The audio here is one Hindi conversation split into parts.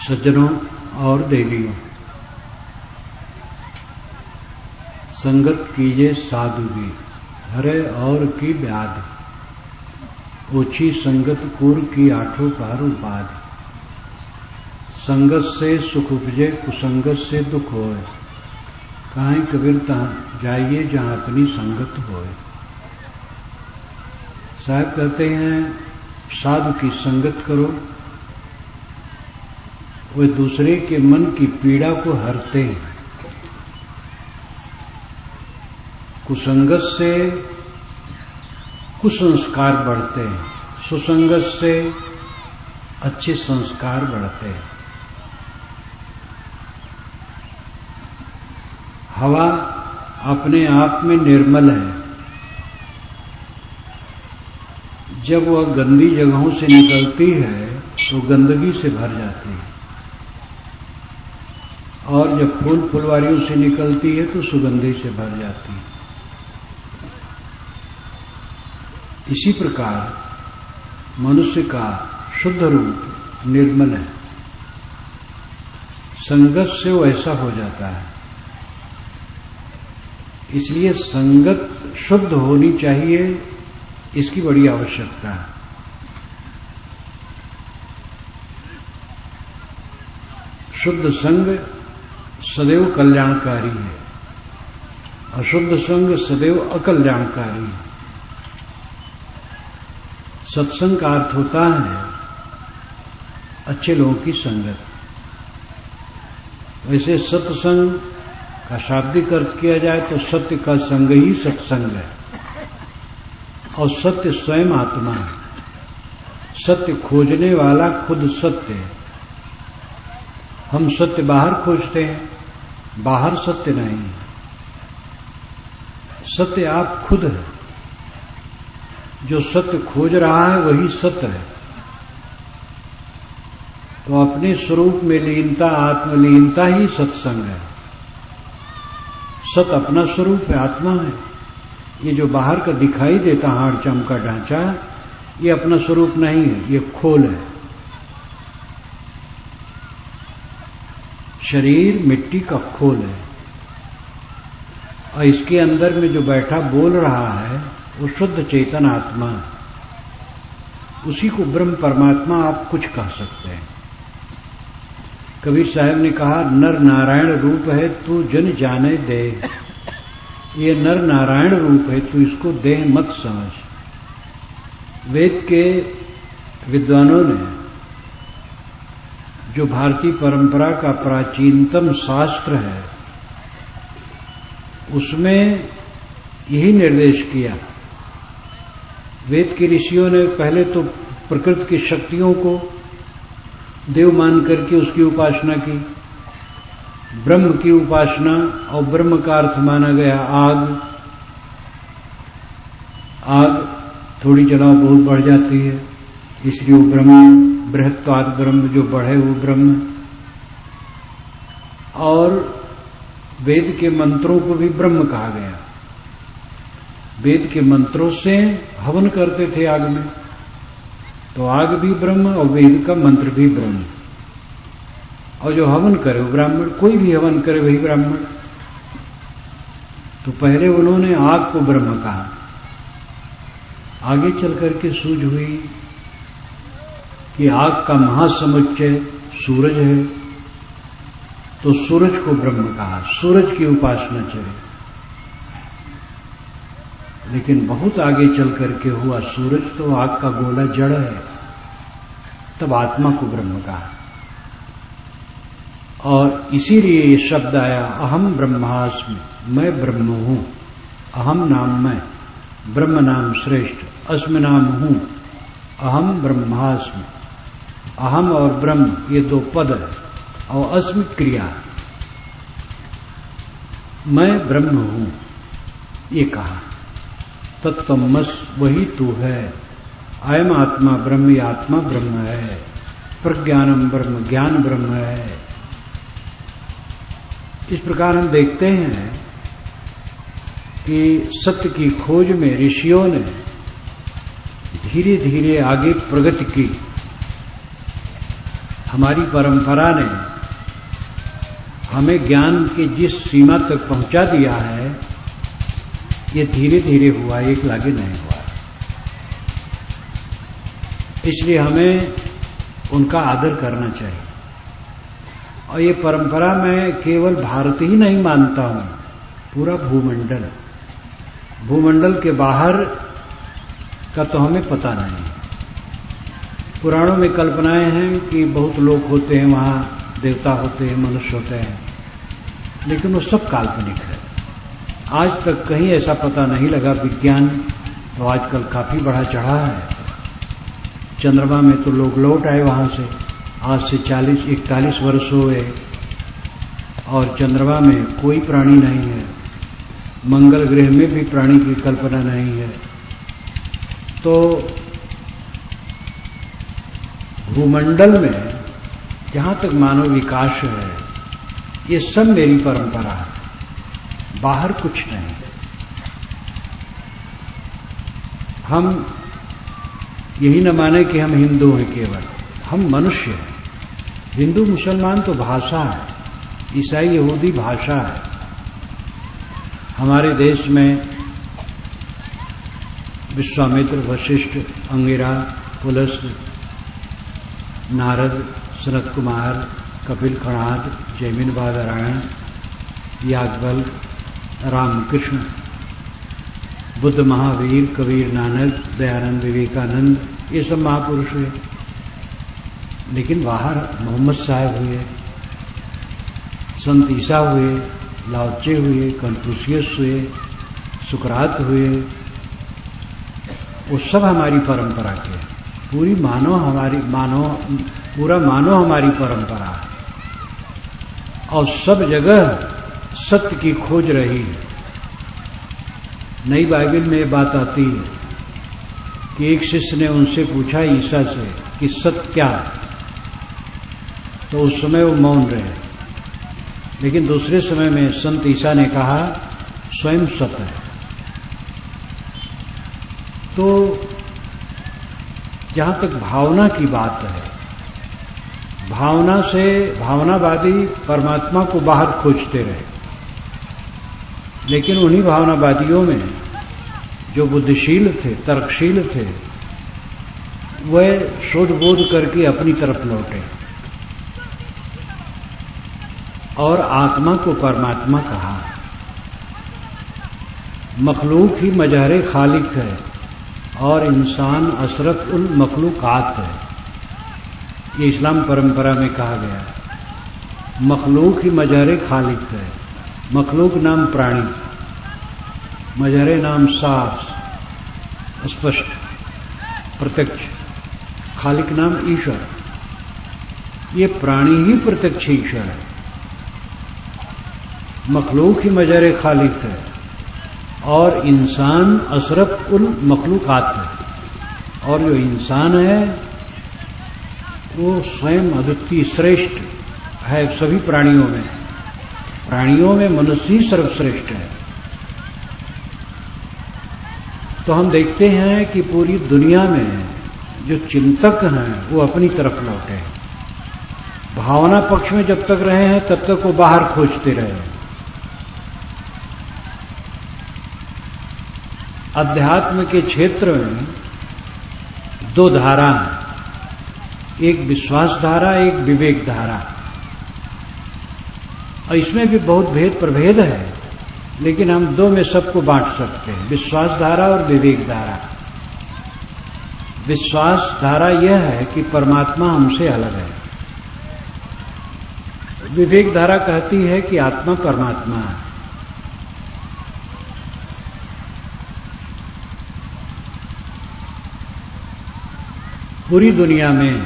सज्जनों और देवियों, संगत कीजिए साधु की, हरे और की व्याधि, ओछी संगत कुर की आठों पहर उपाधि। संगत से सुख उपजे, कुसंगत से दुख होए, काहे कबीर तहाँ जाइए जहां अपनी संगत होए। साहब कहते हैं साधु की संगत करो, वे दूसरे के मन की पीड़ा को हरते हैं। कुसंगत से कुसंस्कार बढ़ते हैं, सुसंगत से अच्छे संस्कार बढ़ते हैं। हवा अपने आप में निर्मल है, जब वह गंदी जगहों से निकलती है तो गंदगी से भर जाती है, और जब फूल फुलवारियों से निकलती है तो सुगंधी से भर जाती है। इसी प्रकार मनुष्य का शुद्ध रूप निर्मल है, संगत से वो ऐसा हो जाता है। इसलिए संगत शुद्ध होनी चाहिए, इसकी बड़ी आवश्यकता है। शुद्ध संग सदैव कल्याणकारी है, अशुद्ध संग सदैव अकल्याणकारी है। सत्संग का अर्थ होता है अच्छे लोगों की संगत। वैसे सत्संग का शाब्दिक अर्थ किया जाए तो सत्य का संग ही सत्संग है, और सत्य स्वयं आत्मा है। सत्य खोजने वाला खुद सत्य है। हम सत्य बाहर खोजते हैं, बाहर सत्य नहीं है। सत्य आप खुद है। जो सत्य खोज रहा है वही सत्य है। तो अपने स्वरूप में लीनता, आत्मलीनता ही सत्संग है। सत्य अपना स्वरूप है, आत्मा है। ये जो बाहर का दिखाई देता हाड़ चमका ढांचा, ये अपना स्वरूप नहीं है, ये खोल है। शरीर मिट्टी का खोल है, और इसके अंदर में जो बैठा बोल रहा है वो शुद्ध चेतन आत्मा है। उसी को ब्रह्म परमात्मा आप कुछ कह सकते हैं। कबीर साहब ने कहा नर नारायण रूप है तू जन जाने दे। ये नर नारायण रूप है, तू इसको देह मत समझ। वेद के विद्वानों ने, जो भारतीय परंपरा का प्राचीनतम शास्त्र है, उसमें यही निर्देश किया। वेद के ऋषियों ने पहले तो प्रकृति की शक्तियों को देव मान करके उसकी उपासना की, ब्रह्म की उपासना, और ब्रह्म का अर्थ माना गया आग। आग थोड़ी जलाओ बहुत बढ़ जाती है, इसलिए वो ब्रह्म, बृहत्वाद ब्रह्म, जो बढ़े वो ब्रह्म। और वेद के मंत्रों को भी ब्रह्म कहा गया। वेद के मंत्रों से हवन करते थे आग में, तो आग भी ब्रह्म और वेद का मंत्र भी ब्रह्म। और जो हवन करे वो ब्राह्मण, कोई भी हवन करे वही ब्राह्मण। तो पहले उन्होंने आग को ब्रह्म कहा, आगे चल करके सूझ हुई कि आग का महासमुच्चय सूरज है, तो सूरज को ब्रह्म कहा, सूरज की उपासना चले। लेकिन बहुत आगे चल करके हुआ सूरज तो आग का गोला जड़ है, तब आत्मा को ब्रह्म कहा। और इसीलिए ये शब्द आया अहम ब्रह्मास्मि, मैं ब्रह्म हूं। अहम नाम मैं, ब्रह्म नाम श्रेष्ठ, अस्मि नाम हूं, अहम ब्रह्मास्मि। अहम और ब्रह्म ये दो पद है, और अस्मि क्रिया। मैं ब्रह्म हूं ये कहा। तत्तमस वही तू है। अयम आत्मा ब्रह्म, ये आत्मा ब्रह्म है। प्रज्ञानम ब्रह्म, ज्ञान ब्रह्म है। इस प्रकार हम देखते हैं कि सत्य की खोज में ऋषियों ने धीरे धीरे आगे प्रगति की। हमारी परंपरा ने हमें ज्ञान की जिस सीमा तक पहुंचा दिया है, ये धीरे धीरे हुआ, एक लागे नहीं हुआ। इसलिए हमें उनका आदर करना चाहिए। और ये परंपरा मैं केवल भारत ही नहीं मानता हूं, पूरा भूमंडल के बाहर का तो हमें पता नहीं। पुराणों में कल्पनाएं हैं कि बहुत लोग होते हैं, वहां देवता होते हैं, मनुष्य होते हैं, लेकिन वो सब काल्पनिक है। आज तक कहीं ऐसा पता नहीं लगा। विज्ञान तो आजकल काफी बढ़ा चढ़ा है। चंद्रमा में तो लोग लौट आए वहां से, आज से 40-41 वर्ष हो गए, और चंद्रमा में कोई प्राणी नहीं है। मंगल ग्रह में भी प्राणी की कल्पना नहीं है। तो भूमंडल में जहां तक मानव विकास है, ये सब मेरी परंपरा है, बाहर कुछ नहीं। हम यही न माने कि हम हिंदू हैं, केवल हम मनुष्य हैं। हिंदू मुसलमान तो भाषा है, ईसाई यहूदी भाषा है। हमारे देश में विश्वामित्र, वशिष्ठ, अंगिरा, पुलस्त्य, नारद, सनत कुमार, कपिल कणाद, जैमिन बादरायण, याज्ञवल्क्य, रामकृष्ण, बुद्ध, महावीर, कबीर, नानक, दयानंद, विवेकानंद, ये सब महापुरुष हुए। लेकिन बाहर मोहम्मद साहब हुए, संत ईसा हुए, लाओत्से हुए, कन्फ्यूशियस हुए, सुकरात हुए, वो सब हमारी परंपरा के हैं। पूरा मानव हमारी परंपरा है, और सब जगह सत्य की खोज रही है। नई बाइबल में ये बात आती है कि एक शिष्य ने उनसे पूछा ईसा से कि सत्य क्या है, तो उस समय वो मौन रहे। लेकिन दूसरे समय में संत ईसा ने कहा स्वयं सत्य है। तो जहां तक भावना की बात है, भावना से भावनावादी परमात्मा को बाहर खोजते रहे, लेकिन उन्हीं भावनावादियों में जो बुद्धिशील थे, तर्कशील थे, वह शोध बोध करके अपनी तरफ लौटे और आत्मा को परमात्मा कहा। मखलूक ही मजहर खालिक है और इंसान अशरफ उल मखलूकात है, ये इस्लाम परंपरा में कहा गया। मखलूक ही मजहर खालिक है। मखलूक नाम प्राणी, मजहर नाम साफ स्पष्ट प्रत्यक्ष, खालिक नाम ईश्वर। ये प्राणी ही प्रत्यक्ष ईश्वर है। मखलूक ही मजहर खालिक है और इंसान अशरफ उल मखलूकात है। और जो इंसान है वो स्वयं अद्वितीय श्रेष्ठ है सभी प्राणियों में। प्राणियों में मनुष्य ही सर्वश्रेष्ठ है। तो हम देखते हैं कि पूरी दुनिया में जो चिंतक हैं वो अपनी तरफ लौटे। भावना पक्ष में जब तक रहे हैं तब तक वो बाहर खोजते रहे। अध्यात्म के क्षेत्र में दो धारा हैं, एक विश्वास धारा, एक विवेक धारा। और इसमें भी बहुत भेद प्रभेद है, लेकिन हम दो में सबको बांट सकते हैं, विश्वास धारा और विवेक धारा। विश्वास धारा यह है कि परमात्मा हमसे अलग है। विवेक धारा कहती है कि आत्मा परमात्मा है। पूरी दुनिया में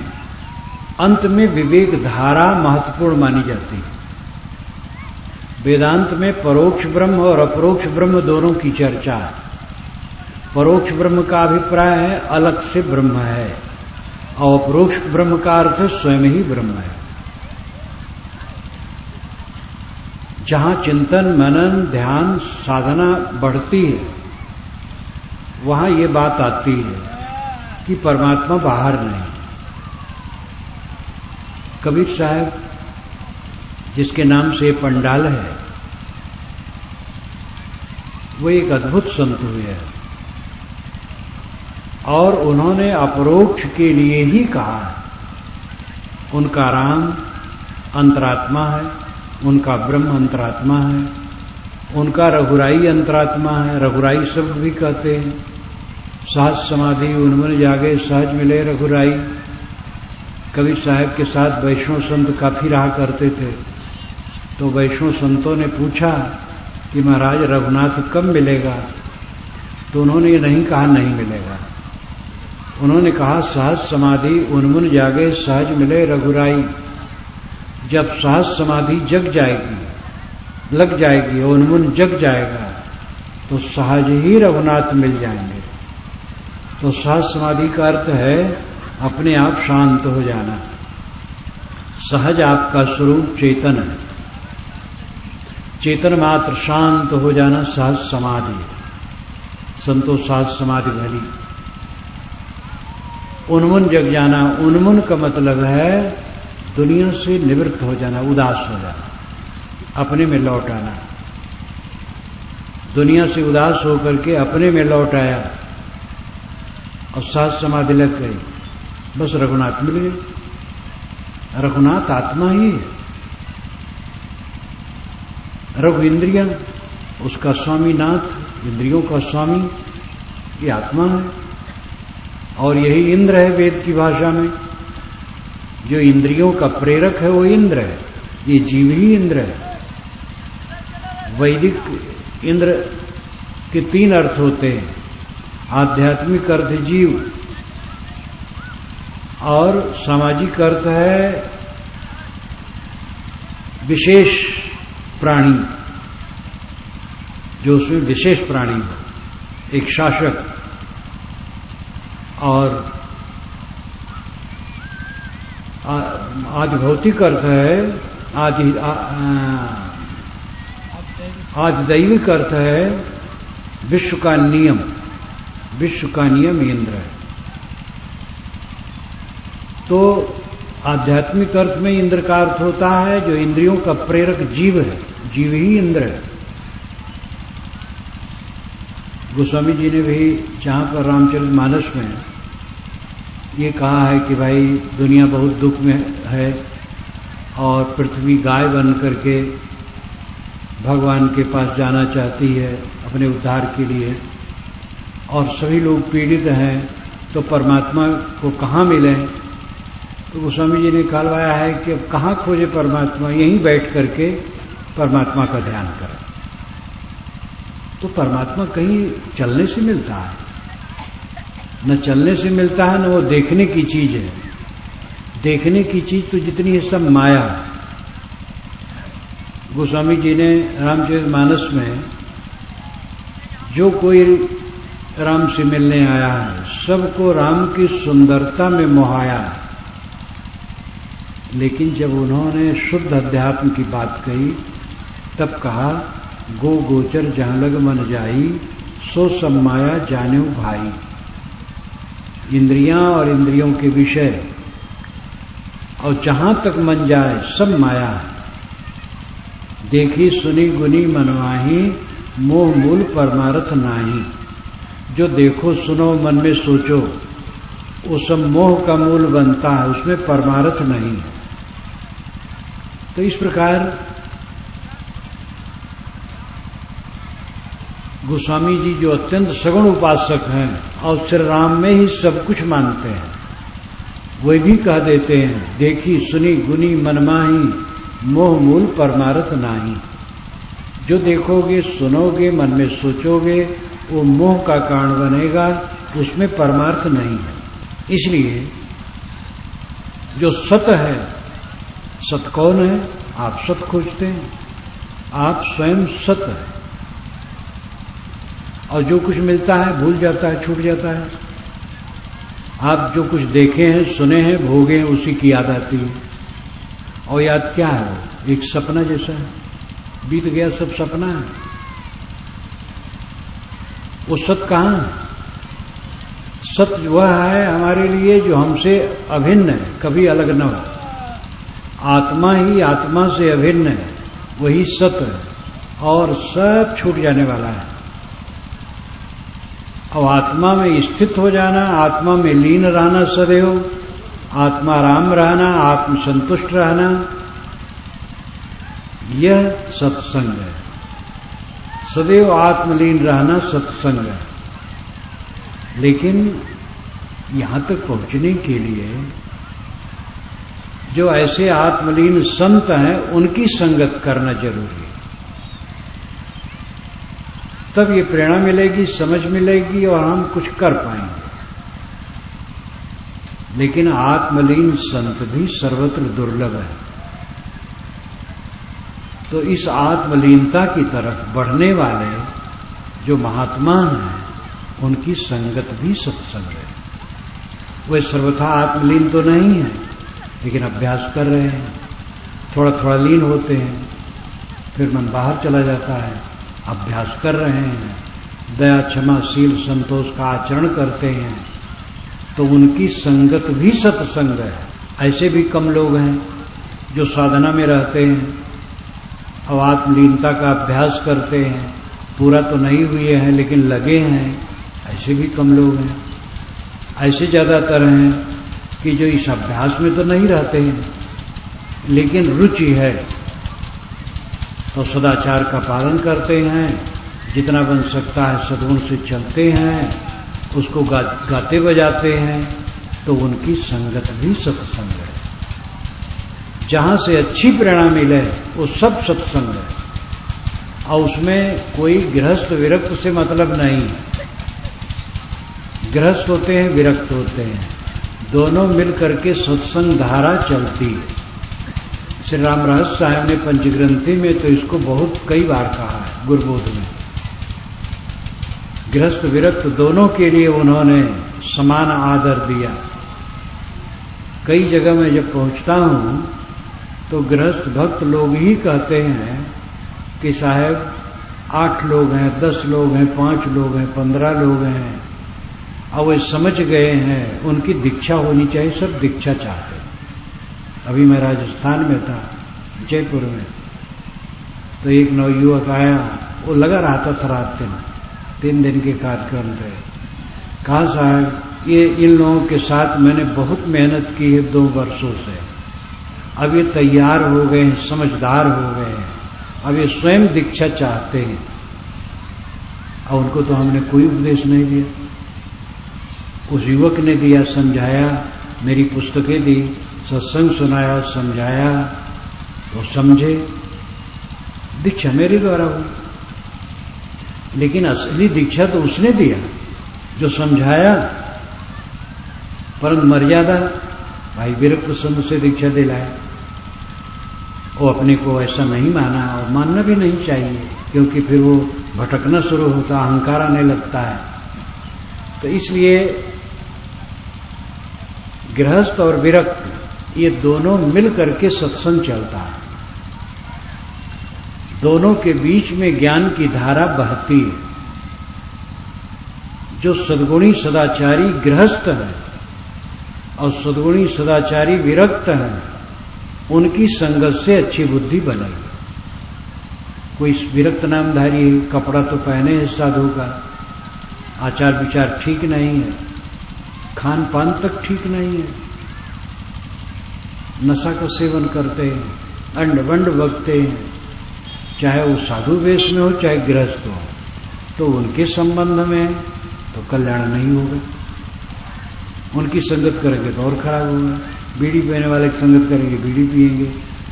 अंत में विवेक धारा महत्वपूर्ण मानी जाती है। वेदांत में परोक्ष ब्रह्म और अपरोक्ष ब्रह्म दोनों की चर्चा है। परोक्ष ब्रह्म का अभिप्राय है अलग से ब्रह्म है, और अपरोक्ष ब्रह्म का अर्थ स्वयं ही ब्रह्म है। जहां चिंतन, मनन, ध्यान, साधना बढ़ती है, वहां ये बात आती है कि परमात्मा बाहर नहीं। कबीर साहब जिसके नाम से पंडाल है, वो एक अद्भुत संत हुए हैं और उन्होंने अपरोक्ष के लिए ही कहा है। उनका राम अंतरात्मा है, उनका ब्रह्म अंतरात्मा है, उनका रघुराई अंतरात्मा है। रघुराई शब्द भी कहते हैं। सहज समाधि उन्मन जागे सहज मिले रघुराई। कबीर साहब के साथ वैष्णव संत काफी रहा करते थे, तो वैष्णव संतों ने पूछा कि महाराज रघुनाथ कब मिलेगा? तो उन्होंने ये नहीं कहा नहीं मिलेगा, उन्होंने कहा सहज समाधि उन्मुन जागे सहज मिले रघुराई। जब सहज समाधि जग जाएगी, लग जाएगी, उन्मुन जग जाएगा, तो सहज ही रघुनाथ मिल जाएंगे। तो सहज समाधि का अर्थ है अपने आप शांत हो जाना। सहज आपका स्वरूप चेतन है, चेतन मात्र शांत हो जाना सहज समाधि। संतो सहज समाधि भली। उन्मुन जग जाना, उन्मुन का मतलब है दुनिया से निवृत्त हो जाना, उदास हो जाना, अपने में लौट आना। दुनिया से उदास होकर के अपने में लौट आया और सहज समाधि लग गई, बस रघुनाथ मिल गए। रघुनाथ आत्मा ही है। रघु इंद्रिया, उसका स्वामी नाथ, इंद्रियों का स्वामी, ये आत्मा है। और यही इंद्र है वेद की भाषा में। जो इंद्रियों का प्रेरक है वो इंद्र है, ये जीव ही इंद्र है। वैदिक इंद्र के 3 अर्थ होते हैं। आध्यात्मिक अर्थ जीव, और सामाजिक अर्थ है विशेष प्राणी, जो उसमें विशेष प्राणी हो, एक शासक। और आधिभौतिक अर्थ है आधिदैविक अर्थ है विश्व का नियम। विश्व का नियम इंद्र है। तो आध्यात्मिक अर्थ में इंद्र का अर्थ होता है जो इंद्रियों का प्रेरक जीव है, जीव ही इंद्र है। गोस्वामी जी ने भी जहां पर रामचरितमानस में ये कहा है कि भाई दुनिया बहुत दुख में है और पृथ्वी गाय बन करके भगवान के पास जाना चाहती है अपने उद्धार के लिए, और सभी लोग पीड़ित हैं, तो परमात्मा को कहाँ मिले? तो गोस्वामी जी ने कहलवाया है कि अब कहाँ खोजे परमात्मा, यहीं बैठ करके परमात्मा का ध्यान करें। तो परमात्मा कहीं चलने से मिलता है, न चलने से मिलता है, न वो देखने की चीज है। देखने की चीज तो जितनी है सब माया। गोस्वामी जी ने रामचरितमानस में जो कोई राम से मिलने आया है सबको राम की सुंदरता में मोहाया। लेकिन जब उन्होंने शुद्ध अध्यात्म की बात कही तब कहा गो गोचर जहां लग मन जाई सो सब माया जाने भाई। इंद्रियां और इंद्रियों के विषय और जहां तक मन जाए सब माया है। देखी सुनी गुनी मनवाही मोह मूल परमार्थ नाही। जो देखो सुनो मन में सोचो वो सब मोह का मूल बनता है, उसमें परमार्थ नहीं है। तो इस प्रकार गोस्वामी जी जो अत्यंत सगुण उपासक हैं और श्री राम में ही सब कुछ मानते हैं, वे भी कह देते हैं देखी सुनी गुनी मनमाही मोह मूल परमार्थ नाही। जो देखोगे सुनोगे मन में सोचोगे वो मोह का कारण बनेगा, उसमें परमार्थ नहीं है। इसलिए जो सत है, सत कौन है? आप सत खोजते हैं, आप स्वयं सत है। और जो कुछ मिलता है भूल जाता है, छूट जाता है। आप जो कुछ देखे हैं, सुने हैं, भोगे हैं, उसी की याद आती है। और याद क्या है? वो एक सपना जैसा है, बीत गया सब सपना है। वो सत कहां है? सत्य वह है हमारे लिए जो हमसे अभिन्न है, कभी अलग न हो। आत्मा ही आत्मा से अभिन्न है, वही सत है और सब छूट जाने वाला है। अब आत्मा में स्थित हो जाना, आत्मा में लीन रहना सदैव, आत्माराम रहना, आत्म संतुष्ट रहना, यह सत्संग है। सदैव आत्मलीन रहना सत्संग है। लेकिन यहां तक पहुंचने के लिए जो ऐसे आत्मलीन संत हैं उनकी संगत करना जरूरी है, तब ये प्रेरणा मिलेगी, समझ मिलेगी और हम कुछ कर पाएंगे। लेकिन आत्मलीन संत भी सर्वत्र दुर्लभ है। तो इस आत्मलीनता की तरफ बढ़ने वाले जो महात्मा हैं उनकी संगत भी सत्संग है। वे सर्वथा आत्मलीन तो नहीं है, लेकिन अभ्यास कर रहे हैं, थोड़ा थोड़ा लीन होते हैं, फिर मन बाहर चला जाता है, अभ्यास कर रहे हैं, दया क्षमा शील संतोष का आचरण करते हैं, तो उनकी संगत भी सत्संग है। ऐसे भी कम लोग हैं जो साधना में रहते हैं, अब आत्मलीनता का अभ्यास करते हैं, पूरा तो नहीं हुए हैं लेकिन लगे हैं, ऐसे भी कम लोग हैं। ऐसे ज्यादातर हैं कि जो इस अभ्यास में तो नहीं रहते हैं लेकिन रुचि है, तो सदाचार का पालन करते हैं, जितना बन सकता है सद्गुण से चलते हैं, उसको गाते बजाते हैं, तो उनकी संगत भी सत्संग है। जहां से अच्छी प्रेरणा मिले वो सब सत्संग है, और उसमें कोई गृहस्थ विरक्त से मतलब नहीं। गृहस्थ होते हैं, विरक्त होते हैं, दोनों मिल करके सत्संग धारा चलती है। श्री राम रहस्य साहब ने पंचग्रंथी में तो इसको बहुत कई बार कहा है, गुरबोध में। गृहस्थ विरक्त दोनों के लिए उन्होंने समान आदर दिया। कई जगह मैं जब पहुंचता हूं तो गृहस्थ भक्त लोग ही कहते हैं कि साहब 8 लोग हैं, 10 लोग हैं, 5 लोग हैं, 15 लोग हैं, और वे समझ गए हैं उनकी दीक्षा होनी चाहिए, सब दीक्षा चाहते हैं। अभी मैं राजस्थान में था, जयपुर में, तो एक नवयुवक आया, वो लगा रहा था रात दिन, 3 दिन के कार्यक्रम थे। कहा साहब ये इन लोगों के साथ मैंने बहुत मेहनत की है 2 वर्षों से, अब ये तैयार हो गए हैं, समझदार हो गए हैं, अब ये स्वयं दीक्षा चाहते हैं, और उनको तो हमने कोई उपदेश नहीं दिया। उस युवक ने दिया, समझाया, मेरी पुस्तकें दी, सत्संग सुनाया, समझाया, तो समझे, दीक्षा मेरे द्वारा हुई। लेकिन असली दीक्षा तो उसने दिया जो समझाया, परंतु मर्यादा भाई विरक्त संत से दीक्षा दिलाए। वो अपने को ऐसा नहीं माना, और मानना भी नहीं चाहिए, क्योंकि फिर वो भटकना शुरू होता, अहंकार आने लगता है। तो इसलिए गृहस्थ और विरक्त ये दोनों मिल करके सत्संग चलता है, दोनों के बीच में ज्ञान की धारा बहती है। जो सद्गुणी सदाचारी गृहस्थ हैं और सद्गुणी सदाचारी विरक्त हैं, उनकी संगत से अच्छी बुद्धि बनेगी। कोई विरक्त नामधारी है, कपड़ा तो पहने है साधु का, आचार विचार ठीक नहीं है, खान पान तक ठीक नहीं है, नशा का सेवन करते हैं, अंड वंड बकते हैं, चाहे वो साधु वेश में हो चाहे गृहस्थ हो, तो उनके संबंध में तो कल्याण नहीं होगा। उनकी संगत करेंगे तो और खराब होगा। बीड़ी पीने वाले की संगत करेंगे, बीड़ी पिएंगे।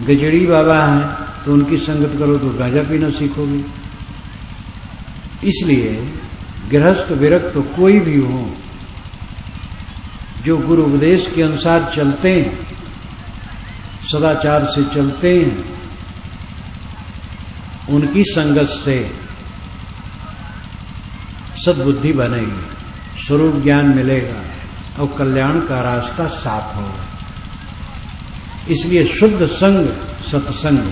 गजड़ी बाबा हैं तो उनकी संगत करो तो गांजा पीना सीखोगे। इसलिए गृहस्थ विरक्त तो कोई भी हो, जो गुरु उपदेश के अनुसार चलते हैं, सदाचार से चलते हैं, उनकी संगत से सद्बुद्धि बनेगी, स्वरूप ज्ञान मिलेगा और कल्याण का रास्ता साफ होगा। इसलिए शुद्ध संग सत्संग।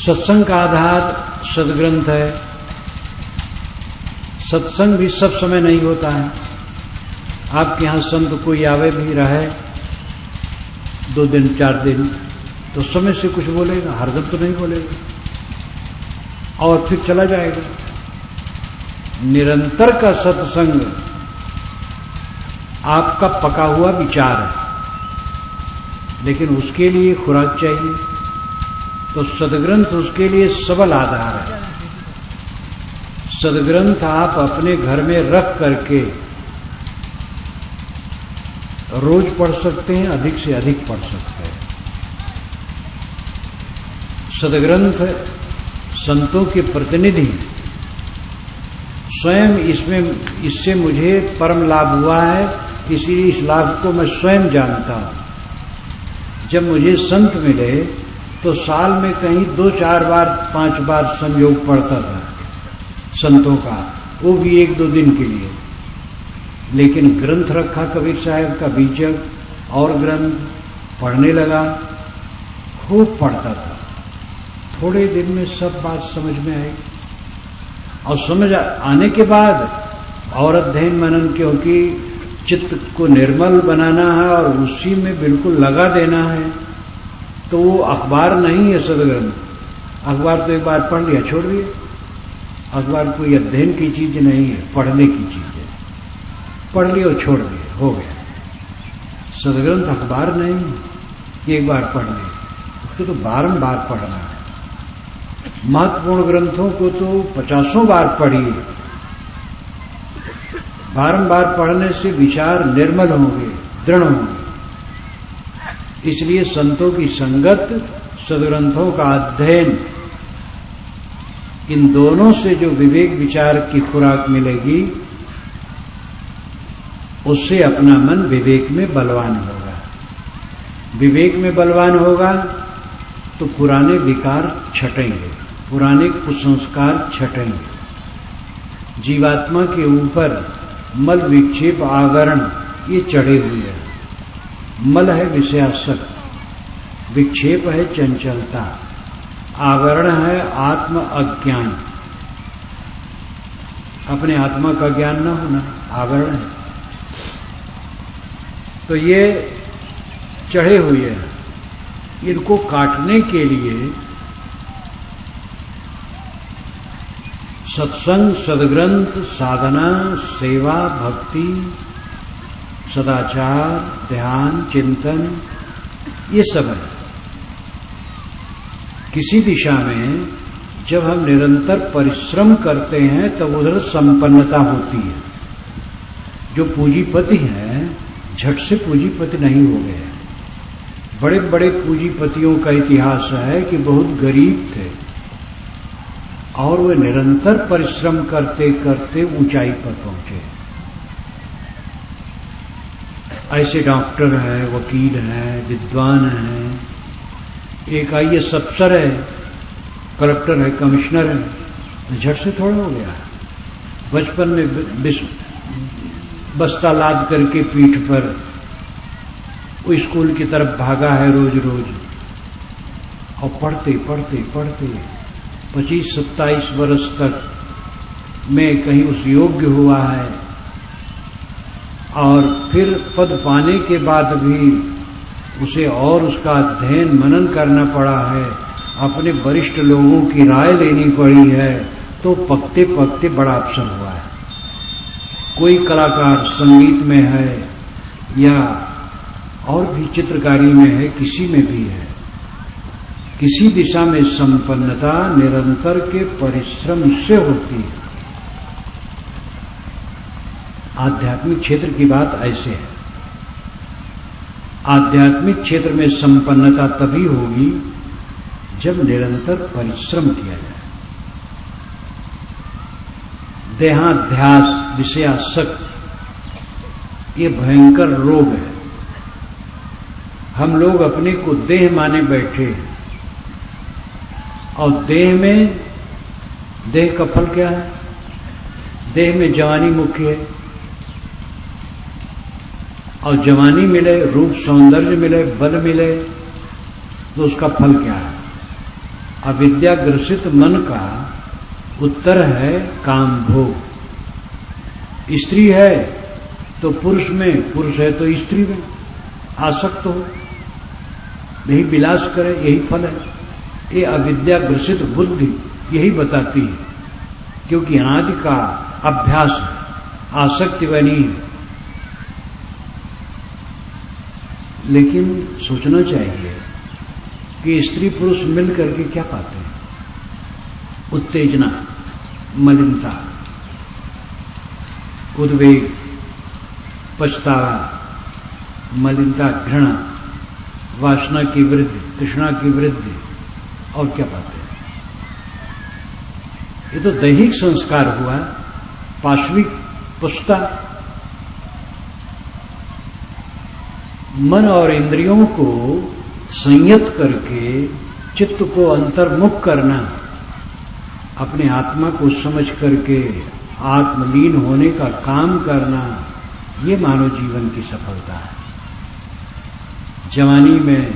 सत्संग का आधार सद्ग्रंथ है। सत्संग भी सब समय नहीं होता है। आपके यहां संत कोई आवे भी रहे 2 दिन 4 दिन, तो समय से कुछ बोलेगा, हरदम तो नहीं बोलेगा, और फिर चला जाएगा। निरंतर का सत्संग आपका पका हुआ विचार है, लेकिन उसके लिए खुराक चाहिए, तो सदग्रंथ उसके लिए सबल आधार है। सदग्रंथ आप अपने घर में रख करके रोज पढ़ सकते हैं, अधिक से अधिक पढ़ सकते हैं। सदग्रंथ संतों के प्रतिनिधि, स्वयं इससे मुझे परम लाभ हुआ है, इसलिए इस लाभ को मैं स्वयं जानता हूं। जब मुझे संत मिले तो साल में कहीं 2-4 बार 5 बार संयोग पढ़ता था संतों का, वो भी 1-2 दिन के लिए। लेकिन ग्रंथ रखा कबीर साहब का बीजक और ग्रंथ पढ़ने लगा, खूब पढ़ता था। थोड़े दिन में सब बात समझ में आई, और समझ आने के बाद और अध्ययन मनन, क्योंकि चित्त को निर्मल बनाना है और उसी में बिल्कुल लगा देना है, तो वो अखबार नहीं है सदग्रंथ। अखबार तो एक बार पढ़ लिया छोड़ दिया, अखबार कोई अध्ययन की चीज नहीं है, पढ़ने की चीज है। पढ़ लिया और छोड़ दिया, हो गया। सदग्रंथ अखबार नहीं, एक बार पढ़ लिया, उसको तो बारंबार पढ़ना है। महत्वपूर्ण ग्रंथों को तो 50 बार पढ़िए। बारंबार पढ़ने से विचार निर्मल होंगे, दृढ़ होंगे। इसलिए संतों की संगत, सदग्रंथों का अध्ययन, इन दोनों से जो विवेक विचार की खुराक मिलेगी, उससे अपना मन विवेक में बलवान होगा। विवेक में बलवान होगा तो पुराने विकार छटेंगे, पुराने कुसंस्कार छटेंगे। जीवात्मा के ऊपर मल विक्षेप आवरण ये चढ़े हुए हैं। मल है विषयासक्त, विक्षेप है चंचलता, आवरण है आत्म अज्ञान। अपने आत्मा का ज्ञान न होना आवरण है। तो ये चढ़े हुए हैं, इनको काटने के लिए सत्संग, सदग्रंथ, साधना, सेवा, भक्ति, सदाचार, ध्यान, चिंतन, ये सब है। किसी दिशा में जब हम निरंतर परिश्रम करते हैं तब उधर संपन्नता होती है। जो पूंजीपति हैं झट से पूंजीपति नहीं हो गए। बड़े बड़े पूंजीपतियों का इतिहास है कि बहुत गरीब थे और वे निरंतर परिश्रम करते करते ऊंचाई पर पहुंचे। ऐसे डॉक्टर हैं, वकील हैं, विद्वान हैं, एक आईएएस अफसर है, कलेक्टर है, कमिश्नर है, झट से थोड़ा हो गया। बचपन में बस्ता लाद करके पीठ पर वो स्कूल की तरफ भागा है रोज रोज, और पढ़ते पढ़ते पढ़ते 25-27 वर्ष तक में कहीं उस योग्य हुआ है, और फिर पद पाने के बाद भी उसे और उसका अध्ययन मनन करना पड़ा है, अपने वरिष्ठ लोगों की राय लेनी पड़ी है, तो पकते पकते बड़ा अवसर हुआ है। कोई कलाकार संगीत में है या और भी चित्रकारी में है, किसी में भी है, किसी दिशा में संपन्नता निरंतर के परिश्रम से होती है। आध्यात्मिक क्षेत्र की बात ऐसे है। आध्यात्मिक क्षेत्र में संपन्नता तभी होगी जब निरंतर परिश्रम किया जाए। देहाध्यास, विषयासक्त, ये भयंकर रोग है। हम लोग अपने को देह माने बैठे हैं, और देह का फल क्या है? देह में जवानी मुख्य है, और जवानी मिले, रूप सौंदर्य मिले, बल मिले, तो उसका फल क्या है? अविद्या ग्रसित मन का उत्तर है काम भोग। स्त्री है तो पुरुष में, पुरुष है तो स्त्री में आसक्त हो, यही विलास करे, यही फल है। ये अविद्या ग्रसित बुद्धि यही बताती है, क्योंकि अनादि का अभ्यास है, आसक्ति बनी है। लेकिन सोचना चाहिए कि स्त्री पुरुष मिलकर के क्या पाते हैं? उत्तेजना, मलिनता, उद्वेग, पछतावा, मलिनता, घृणा, वासना की वृद्धि, तृष्णा की वृद्धि, और क्या पाते हैं? ये तो दैहिक संस्कार हुआ, पाश्विक पुष्टा। मन और इंद्रियों को संयत करके चित्त को अंतर्मुख करना, अपने आत्मा को समझ करके आत्मलीन होने का काम करना, ये मानव जीवन की सफलता है। जवानी में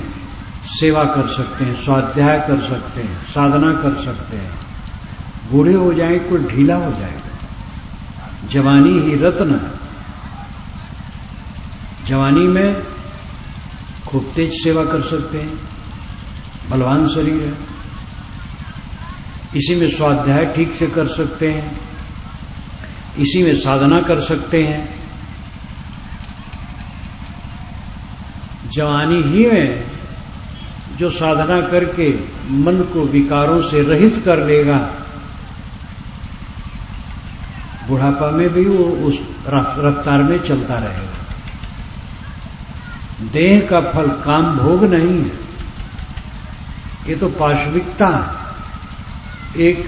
सेवा कर सकते हैं, स्वाध्याय कर सकते हैं, साधना कर सकते हैं। बूढ़े हो जाए कुछ ढीला हो जाएगा। जवानी ही रत्न है। जवानी में खूब तेज सेवा कर सकते हैं, बलवान शरीर है। इसी में स्वाध्याय ठीक से कर सकते हैं, इसी में साधना कर सकते हैं। जवानी ही में जो साधना करके मन को विकारों से रहित कर लेगा, बुढ़ापा में भी वो उस रफ्तार में चलता रहेगा। देह का फल काम भोग नहीं है, ये तो पाश्विकता है, एक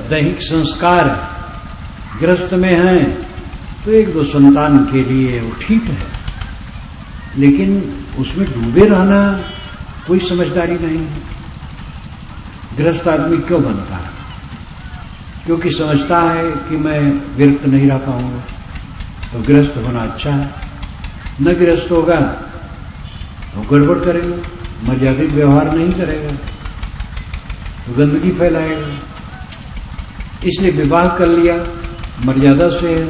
दैहिक संस्कार है। गृहस्थ में है तो एक दो संतान के लिए वो ठीक है, लेकिन उसमें डूबे रहना कोई समझदारी नहीं है। गृहस्थ आदमी क्यों बनता है? क्योंकि समझता है कि मैं विरक्त नहीं रह पाऊंगा, तो गृहस्थ होना अच्छा है। न गृहस्थ होगा तो गड़बड़ करेगा, मर्यादित व्यवहार नहीं करेगा, तो गंदगी फैलाएगा। इसलिए विवाह कर लिया, मर्यादा से है,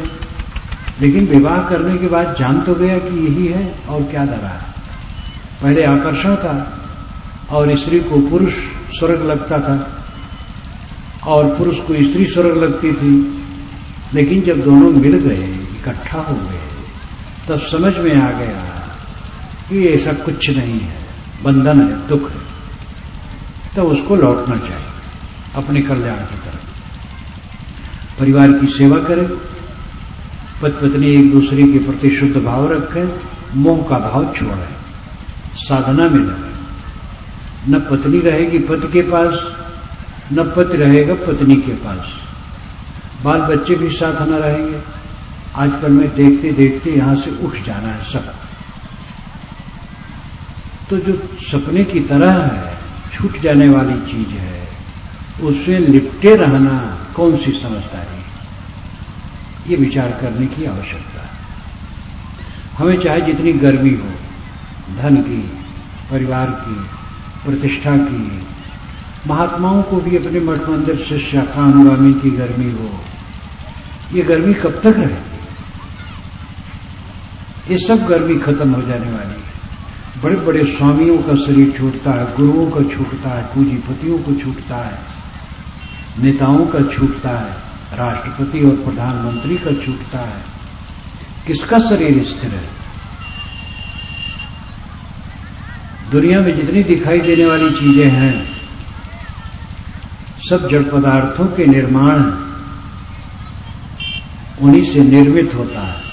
लेकिन विवाह करने के बाद जान तो गया कि यही है और क्या डरा है। पहले आकर्षण था और स्त्री को पुरुष स्वर्ग लगता था और पुरुष को स्त्री स्वर्ग लगती थी, लेकिन जब दोनों मिल गए, इकट्ठा हो गए, तब समझ में आ गया कि ऐसा कुछ नहीं है, बंधन है, दुख है। तो उसको लौटना चाहिए अपने कल्याण की तरफ। परिवार की सेवा करें, पति पत्नी एक दूसरे के प्रति शुद्ध भाव रखें, मोह का भाव छोड़ें, साधना में लगे। न पत्नी रहेगी पति के पास, न पति रहेगा पत्नी के पास, बाल बच्चे भी साथ न रहेंगे। आजकल में देखते देखते यहां से उठ जाना है सब। तो जो सपने की तरह है, छूट जाने वाली चीज है, उससे लिपटे रहना कौन सी समझदारी है? ये विचार करने की आवश्यकता है। हमें चाहे जितनी गर्मी हो, धन की, परिवार की, प्रतिष्ठा की, महात्माओं को भी अपने मठ मंदिर से शाखानुगामी की गर्मी हो, ये गर्मी कब तक रहेगी? ये सब गर्मी खत्म हो जाने वाली है। बड़े बड़े स्वामियों का शरीर छूटता है, गुरुओं का छूटता है, पूंजीपतियों को छूटता है, नेताओं का छूटता है, राष्ट्रपति और प्रधानमंत्री का छूटता है। किसका शरीर स्थिर है? दुनिया में जितनी दिखाई देने वाली चीजें हैं, सब जड़ पदार्थों के निर्माण उन्हीं से निर्मित होता है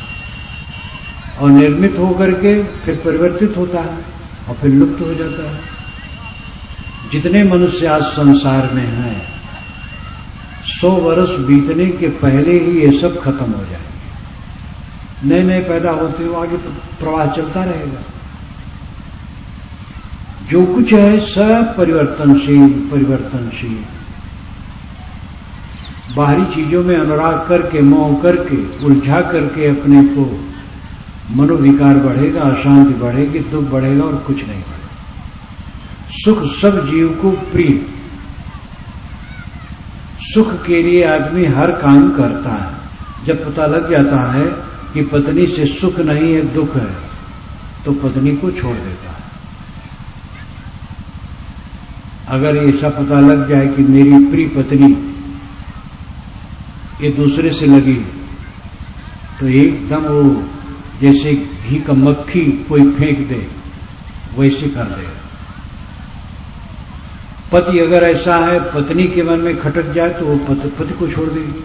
और निर्मित होकर के फिर परिवर्तित होता है और फिर लुप्त हो जाता है। जितने मनुष्य आज संसार में हैं, 100 वर्ष बीतने के पहले ही ये सब खत्म हो जाएंगे। नए नए पैदा होते हो, आगे तो प्रवाह चलता रहेगा। जो कुछ है सब परिवर्तनशील परिवर्तनशील। बाहरी चीजों में अनुराग करके, मोह करके, उलझा करके अपने को मनोविकार बढ़ेगा, अशांति बढ़ेगी, दुख बढ़ेगा और कुछ नहीं बढ़ेगा। सुख सब जीव को प्रिय। सुख के लिए आदमी हर काम करता है। जब पता लग जाता है कि पत्नी से सुख नहीं है, दुख है, तो पत्नी को छोड़ देता है। अगर ऐसा पता लग जाए कि मेरी प्रिय पत्नी ये दूसरे से लगी, तो एकदम वो जैसे घी का मक्खी कोई फेंक दे वैसे कर देगा। पति अगर ऐसा है, पत्नी के मन में खटक जाए तो वो पति को छोड़ देगी,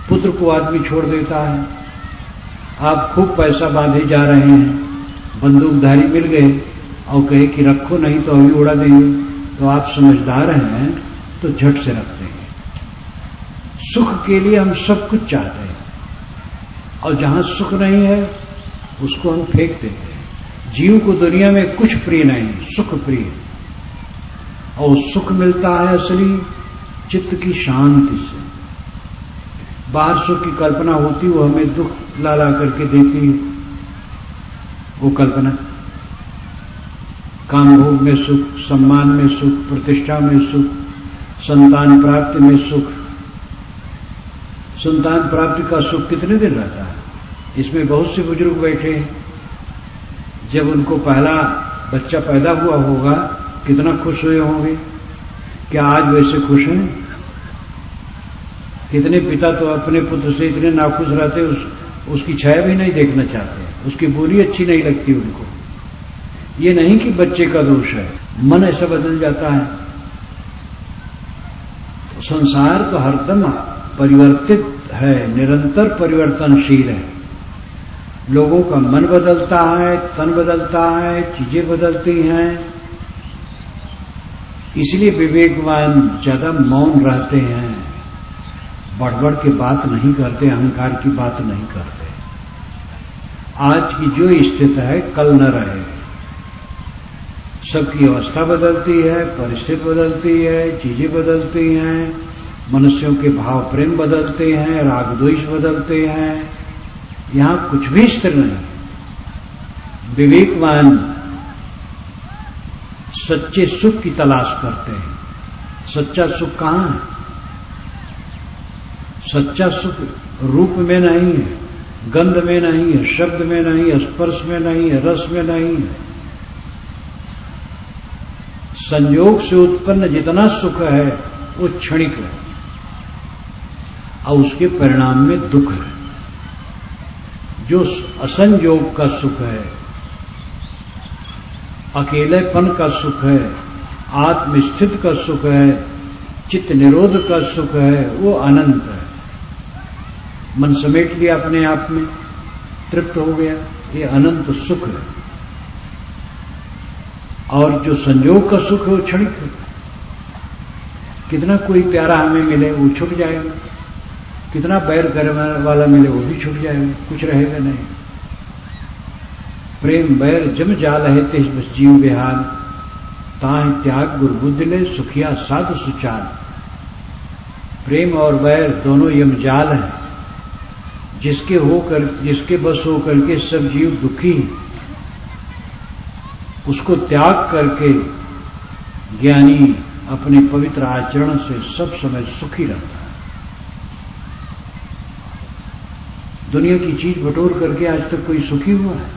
पुत्र को आदमी छोड़ देता है। आप खूब पैसा बांधे जा रहे हैं, बंदूकधारी मिल गए और कहे कि रखो नहीं तो अभी उड़ा देंगे, तो आप समझदार हैं तो झट से रख देंगे। सुख के लिए हम सब कुछ चाहते हैं और जहां सुख नहीं है उसको हम फेंक देते हैं। जीव को दुनिया में कुछ प्रिय नहीं, सुख प्रिय, और सुख मिलता है असली चित्त की शांति से। बाहर सुख की कल्पना होती, वो हमें दुख ला करके देती है। वो कल्पना काम भोग में सुख, सम्मान में सुख, प्रतिष्ठा में सुख, संतान प्राप्ति में सुख। संतान प्राप्ति का सुख कितने दिन रहता है? इसमें बहुत से बुजुर्ग बैठे हैं, जब उनको पहला बच्चा पैदा हुआ होगा कितना खुश हुए होंगे। क्या आज वैसे खुश हैं? कितने पिता तो अपने पुत्र से इतने नाखुश रहते, उसकी छाया भी नहीं देखना चाहते, उसकी बोली अच्छी नहीं लगती उनको। ये नहीं कि बच्चे का दोष है, मन ऐसा बदल जाता है। तो संसार तो हरदम परिवर्तित है, निरंतर परिवर्तनशील है। लोगों का मन बदलता है, तन बदलता है, चीजें बदलती हैं। इसलिए विवेकवान ज्यादा मौन रहते हैं, बढ़ के बात नहीं करते, अहंकार की बात नहीं करते। आज की जो स्थिति है कल न रहे। सबकी अवस्था बदलती है, परिस्थिति बदलती है, चीजें बदलती हैं, मनुष्यों के भाव प्रेम बदलते हैं, राग द्वेष बदलते हैं। यहां कुछ भी स्थिर नहीं। विवेकवान सच्चे सुख की तलाश करते हैं। सच्चा सुख कहां है? सच्चा सुख रूप में नहीं है, गंध में नहीं है, शब्द में नहीं है, स्पर्श में नहीं है, रस में नहीं है। संयोग से उत्पन्न जितना सुख है वो क्षणिक है और उसके परिणाम में दुख है। जो असंयोग का सुख है, अकेलेपन का सुख है, आत्मस्थित का सुख है, चित्त निरोध का सुख है, वो अनंत है। मन समेट लिया अपने आप में, तृप्त हो गया, ये अनंत सुख है। और जो संयोग का सुख है वो क्षणिक है। कितना कोई प्यारा हमें मिले वो छूट जाएगा, कितना बैर करने वाला मिले वो भी छूट जाएगा, कुछ रहेगा नहीं। प्रेम बैर जम जाल है तेज बस जीव बेहाल, ताहि त्याग गुर बुद्धि ले सुखिया साधु सुचाल। प्रेम और बैर दोनों यमजाल है, जिसके बस होकर के सब जीव दुखी, उसको त्याग करके ज्ञानी अपने पवित्र आचरण से सब समय सुखी रहता है। दुनिया की चीज बटोर करके आज तक कोई सुखी हुआ है?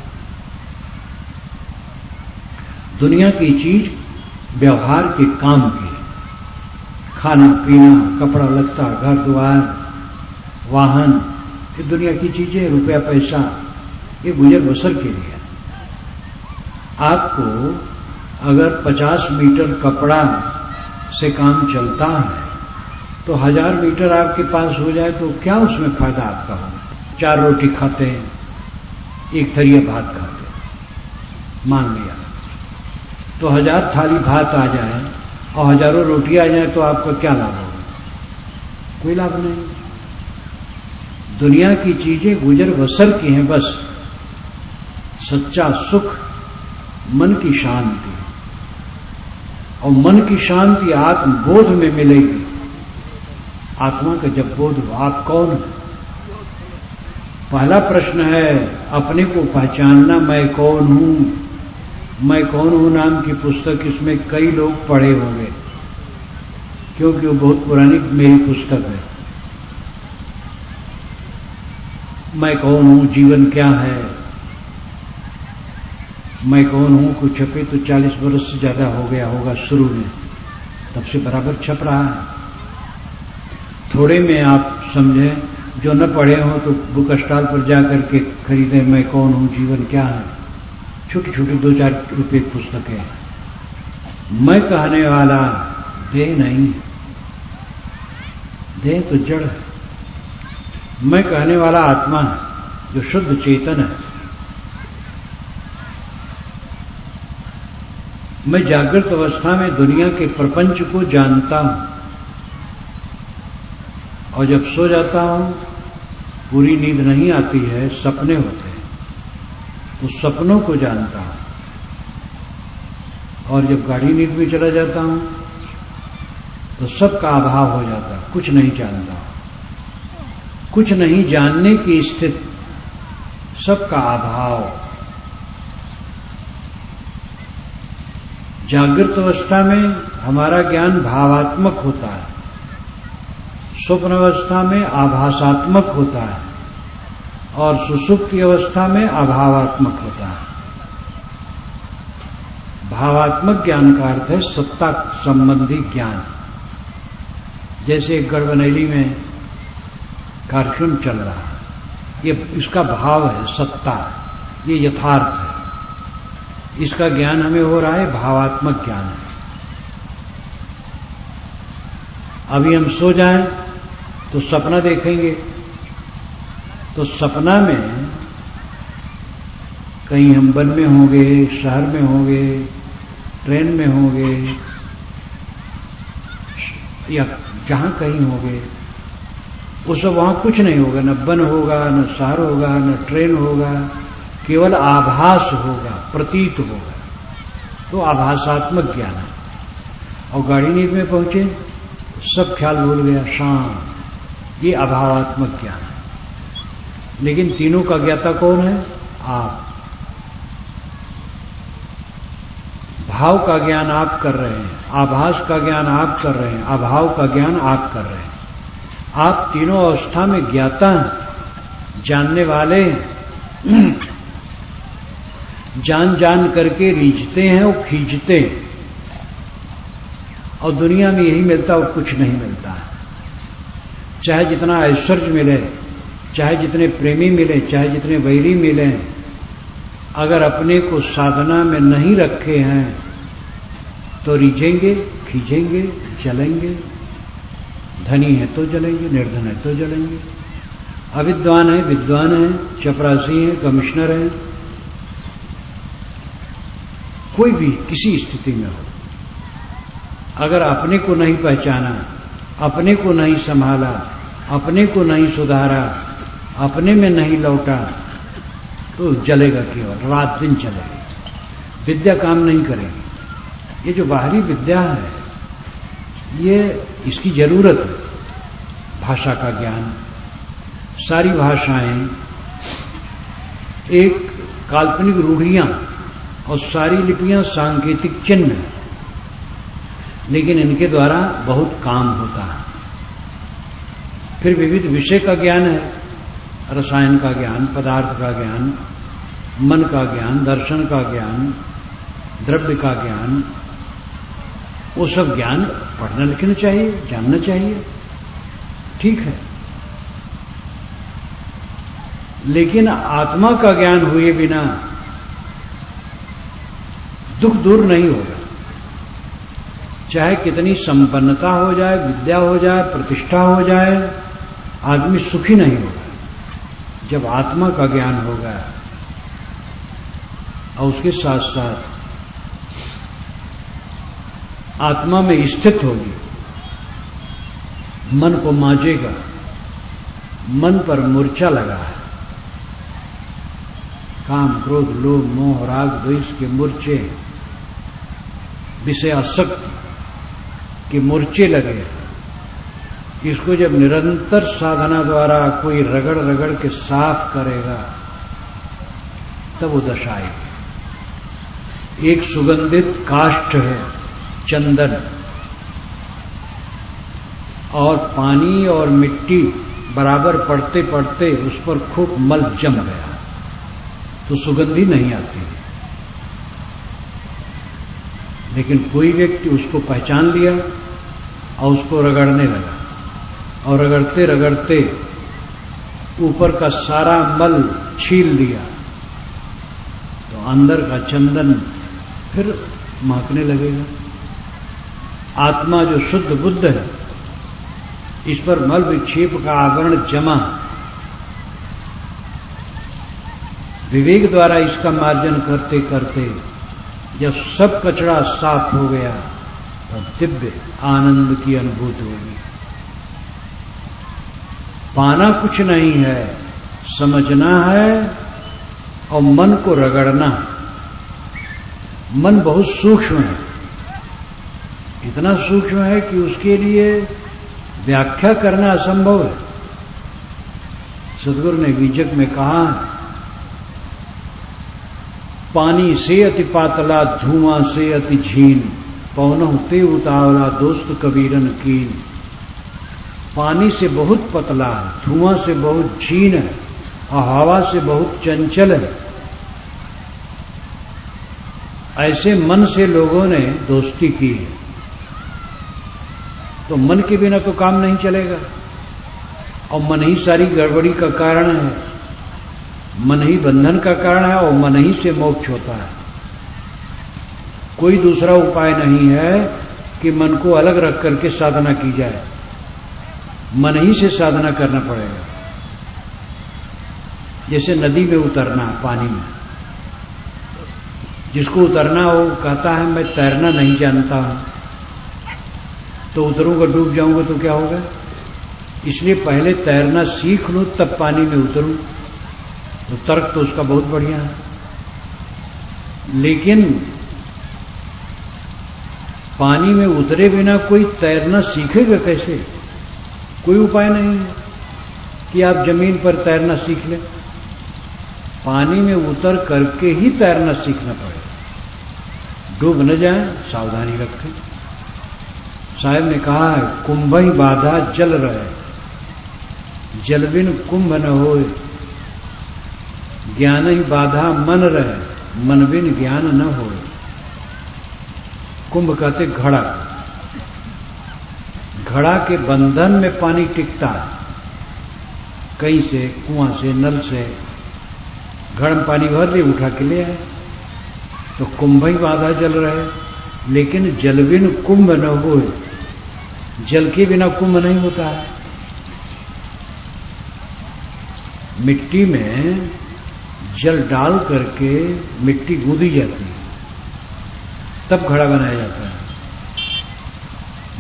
दुनिया की चीज व्यवहार के काम की, खाना पीना, कपड़ा लत्ता, घर द्वार, वाहन, ये दुनिया की चीजें, रुपया पैसा, ये गुजर बसर के लिए। आपको अगर 50 मीटर कपड़ा से काम चलता है तो 1000 मीटर आपके पास हो जाए तो क्या उसमें फायदा आपका होगा? 4 रोटी खाते हैं, 1 थरिया भात खाते हैं, मान लिया तो 1000 थाली भात आ जाए और हजारों रोटी आ जाए तो आपका क्या लाभ होगा? कोई लाभ नहीं। दुनिया की चीजें गुजर बसर की हैं बस। सच्चा सुख मन की शांति, और मन की शांति आत्मबोध में मिलेगी। आत्मा का जब बोध हो, आप कौन है? पहला प्रश्न है अपने को पहचानना, मैं कौन हूं। मैं कौन हूं नाम की पुस्तक इसमें कई लोग पढ़े होंगे, क्योंकि वो बहुत पुरानी मेरी पुस्तक है। मैं कौन हूं, जीवन क्या है, मैं कौन हूं को छपे तो 40 वर्ष से ज्यादा हो गया होगा शुरू में, तब से बराबर छप रहा है। थोड़े में आप समझें, जो न पढ़े हो तो बुक स्टॉल पर जाकर के खरीदे, मैं कौन हूं, जीवन क्या है, छोटी छोटी 2-4 रुपए की पुस्तकें। मैं कहने वाला देह नहीं, देह तो जड़ है। मैं कहने वाला आत्मा है जो शुद्ध चेतन है। मैं जागृत अवस्था में दुनिया के प्रपंच को जानता हूं और जब सो जाता हूं, पूरी नींद नहीं आती है, सपने होते हैं, तो सपनों को जानता हूं। और जब गाढ़ी नींद में चला जाता हूं तो सबका अभाव हो जाता है, कुछ नहीं जानता, कुछ नहीं जानने की स्थिति, सबका अभाव। जागृत अवस्था में हमारा ज्ञान भावात्मक होता है, स्वप्न अवस्था में आभासात्मक होता है और सुषुप्ति अवस्था में अभावात्मक होता है। भावात्मक ज्ञान का अर्थ है सत्ता संबंधी ज्ञान। जैसे गढ़बनैली में कार्यक्रम चल रहा है, ये इसका भाव है सत्ता, ये यथार्थ है, इसका ज्ञान हमें हो रहा है, भावात्मक ज्ञान है। अभी हम सो जाएं तो सपना देखेंगे, तो सपना में कहीं हम वन में होंगे, शहर में होंगे, ट्रेन में होंगे या जहां कहीं होंगे, उस वहां कुछ नहीं होगा, न वन होगा, न शहर होगा, न ट्रेन होगा, केवल आभास होगा, प्रतीत होगा। तो आभासात्मक ज्ञान है। और गाढ़ी नींद में पहुंचे, सब ख्याल भूल गया, शांत, ये अभावात्मक ज्ञान है। लेकिन तीनों का ज्ञाता कौन है? आप। भाव का ज्ञान आप कर रहे हैं, आभास का ज्ञान आप कर रहे हैं, अभाव का ज्ञान आप कर रहे हैं। आप तीनों अवस्था में ज्ञाता हैं, जानने वाले हैं। जान जान करके रीझते हैं और खींचते हैं, और दुनिया में यही मिलता और कुछ नहीं मिलता है। चाहे जितना ऐश्वर्य मिले, चाहे जितने प्रेमी मिले, चाहे जितने वैरी मिले, अगर अपने को साधना में नहीं रखे हैं तो रीझेंगे, खींचेंगे, जलेंगे। धनी है तो जलेंगे, निर्धन है तो जलेंगे, अविद्वान है, विद्वान है, चपरासी है, कमिश्नर है, कोई भी किसी स्थिति में हो, अगर अपने को नहीं पहचाना, अपने को नहीं संभाला, अपने को नहीं सुधारा, अपने में नहीं लौटा, तो जलेगा, केवल रात दिन चलेगा, विद्या काम नहीं करेगी। ये जो बाहरी विद्या है, ये इसकी जरूरत है। भाषा का ज्ञान, सारी भाषाएं एक काल्पनिक रूढ़ियां और सारी लिपियां सांकेतिक चिन्ह, लेकिन इनके द्वारा बहुत काम होता है। फिर विविध विषय का ज्ञान है, रसायन का ज्ञान, पदार्थ का ज्ञान, मन का ज्ञान, दर्शन का ज्ञान, द्रव्य का ज्ञान, वो सब ज्ञान पढ़ना लिखना चाहिए, जानना चाहिए, ठीक है। लेकिन आत्मा का ज्ञान हुए बिना दुख दूर नहीं होगा। चाहे कितनी संपन्नता हो जाए, विद्या हो जाए, प्रतिष्ठा हो जाए, आदमी सुखी नहीं होगा। जब आत्मा का ज्ञान होगा और उसके साथ साथ आत्मा में स्थित होगी, मन को मांजेगा, मन पर मूर्छा लगा है, काम, क्रोध, लोभ, मोह, राग, द्वेष के मूर्छे, विषय आसक्ति के मूर्छे लगे। इसको जब निरंतर साधना द्वारा कोई रगड़ रगड़ के साफ करेगा, तब वो दशा आएगी। एक सुगंधित काष्ठ है, चंदन, और पानी और मिट्टी बराबर पड़ते पड़ते उस पर खूब मल जम गया, तो सुगंधी नहीं आती है। लेकिन कोई व्यक्ति उसको पहचान लिया और उसको रगड़ने लगा, और रगड़ते रगड़ते ऊपर का सारा मल छील दिया, तो अंदर का चंदन फिर महकने लगेगा। आत्मा जो शुद्ध बुद्ध है, इस पर मल विक्षेप का आवरण जमा, विवेक द्वारा इसका मार्जन करते करते जब सब कचरा साफ हो गया तो दिव्य आनंद की अनुभूति होगी। पाना कुछ नहीं है, समझना है और मन को रगड़ना। मन बहुत सूक्ष्म है, इतना सूक्ष्म है कि उसके लिए व्याख्या करना असंभव है। सदगुरु ने बीजक में कहा, पानी से अति पातला, धुआं से अति झीन, पौनहु ते उतावला, दोस्त कबीरन कीन। पानी से बहुत पतला है, धुआं से बहुत झीन है, और हवा से बहुत चंचल है। ऐसे मन से लोगों ने दोस्ती की है, तो मन के बिना तो काम नहीं चलेगा, और मन ही सारी गड़बड़ी का कारण है, मन ही बंधन का कारण है, और मन ही से मोक्ष होता है। कोई दूसरा उपाय नहीं है कि मन को अलग रख करके साधना की जाए, मन ही से साधना करना पड़ेगा। जैसे नदी में उतरना, पानी में, जिसको उतरना वो कहता है मैं तैरना नहीं जानता हूं, तो उतरूंगा डूब जाऊंगा तो क्या होगा। इसलिए पहले तैरना सीख लूं तब पानी में उतरूं, तो तर्क तो उसका बहुत बढ़िया है। लेकिन पानी में उतरे बिना कोई तैरना सीखेगा कैसे? कोई उपाय नहीं है कि आप जमीन पर तैरना सीख लें, पानी में उतर करके ही तैरना सीखना पड़ेगा। डूब न जाए, सावधानी रखें। साहब ने कहा है, कुंभ ही बाधा जल रहे, जल बिन कुंभ न होए, ज्ञान ही बाधा मन रहे, मन बिन ज्ञान न होए। कुंभ कहते घड़ा, घड़ा के बंधन में पानी टिकता है, कहीं से, कुआं से, नल से घड़ में पानी भर ले, उठा के ले आए, तो कुंभ ही बाधा जल रहे। लेकिन जल बिन कुंभ न होए, जल के बिना कुंभ नहीं होता है। मिट्टी में जल डाल करके मिट्टी गूंदी जाती है, तब घड़ा बनाया जाता है।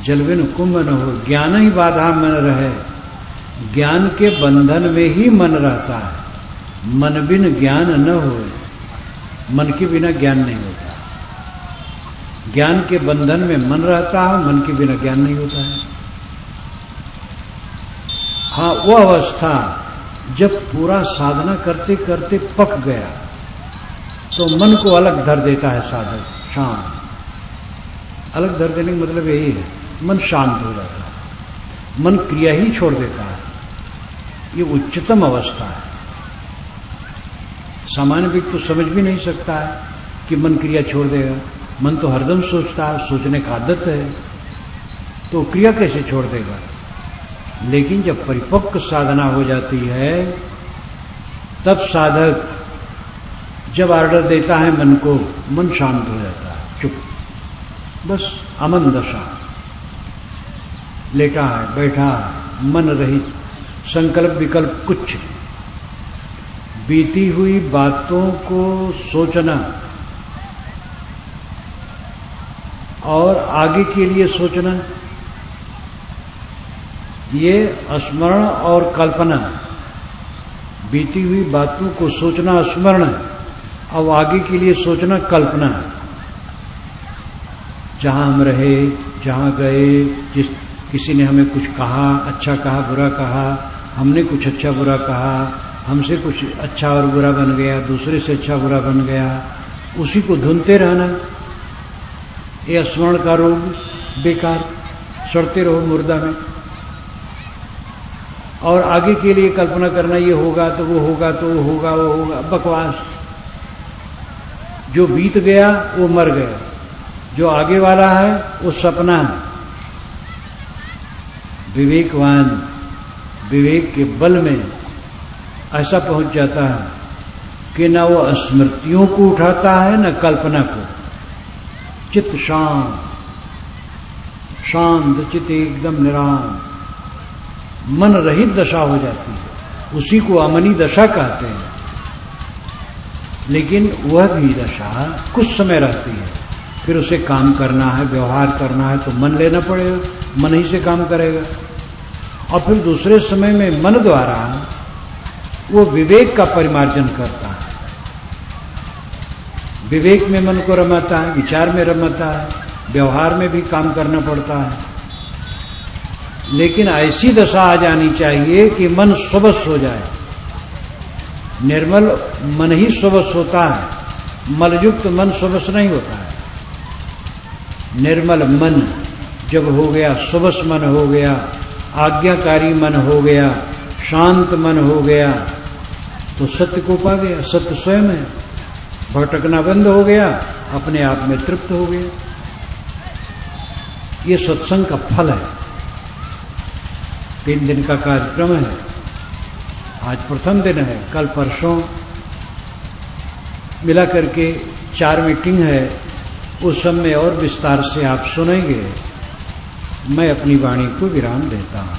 जल बिन कुंभ न हो, ज्ञान ही बाधा मन रहे, ज्ञान के बंधन में ही मन रहता है। मन बिन ज्ञान न होए, मन के बिना ज्ञान नहीं होता। ज्ञान के बंधन में मन रहता है, मन के बिना ज्ञान नहीं होता है। हाँ, वो अवस्था जब पूरा साधना करते करते पक गया तो मन को अलग धर देता है साधक, शांत। अलग धर देने का मतलब यही है, मन शांत हो जाता है, मन क्रिया ही छोड़ देता है। ये उच्चतम अवस्था है। सामान्य व्यक्ति तो समझ भी नहीं सकता है कि मन क्रिया छोड़ देगा। मन तो हरदम सोचता है, सोचने का आदत है, तो क्रिया कैसे छोड़ देगा। लेकिन जब परिपक्व साधना हो जाती है, तब साधक जब ऑर्डर देता है मन को, मन शांत हो जाता है, चुप, बस अमन दशा, लेटा है, बैठा है, मन रहित, संकल्प विकल्प कुछ। बीती हुई बातों को सोचना और आगे के लिए सोचना, ये स्मरण और कल्पना। बीती हुई बातों को सोचना स्मरण, और आगे के लिए सोचना कल्पना। जहां हम रहे, जहां गए, जिस किसी ने हमें कुछ कहा, अच्छा कहा, बुरा कहा, हमने कुछ अच्छा बुरा कहा, हमसे कुछ अच्छा और बुरा बन गया, दूसरे से अच्छा बुरा बन गया, उसी को धुनते रहना। ये स्मरण का रोग, बेकार, सड़ते रहो मुर्दा में। और आगे के लिए कल्पना करना, ये होगा तो वो होगा, तो वो होगा, वो होगा, बकवास। जो बीत गया वो मर गया, जो आगे वाला है वो सपना है। विवेकवान विवेक के बल में ऐसा पहुंच जाता है कि न वो स्मृतियों को उठाता है न कल्पना को। चित्त शांत, शांत चित्त एकदम निराम, मन रहित दशा हो जाती है। उसी को अमनी दशा कहते हैं। लेकिन वह भी दशा कुछ समय रहती है, फिर उसे काम करना है, व्यवहार करना है तो मन लेना पड़ेगा, मन ही से काम करेगा। और फिर दूसरे समय में मन द्वारा वो विवेक का परिमार्जन करता है, विवेक में मन को रमाता है, विचार में रमाता है, व्यवहार में भी काम करना पड़ता है। लेकिन ऐसी दशा आ जानी चाहिए कि मन स्ववश हो जाए। निर्मल मन ही स्ववश होता है, मलयुक्त मन स्ववश नहीं होता है। निर्मल मन जब हो गया, स्ववश मन हो गया, आज्ञाकारी मन हो गया, शांत मन हो गया, तो सत्य को पा गया। सत्य स्वयं है, भटकना बंद हो गया, अपने आप में तृप्त हो गया। ये सत्संग का फल है। 3 दिन का कार्यक्रम है, आज प्रथम दिन है, कल परसों मिला करके 4 मीटिंग है। उस सब में और विस्तार से आप सुनेंगे। मैं अपनी वाणी को विराम देता हूं।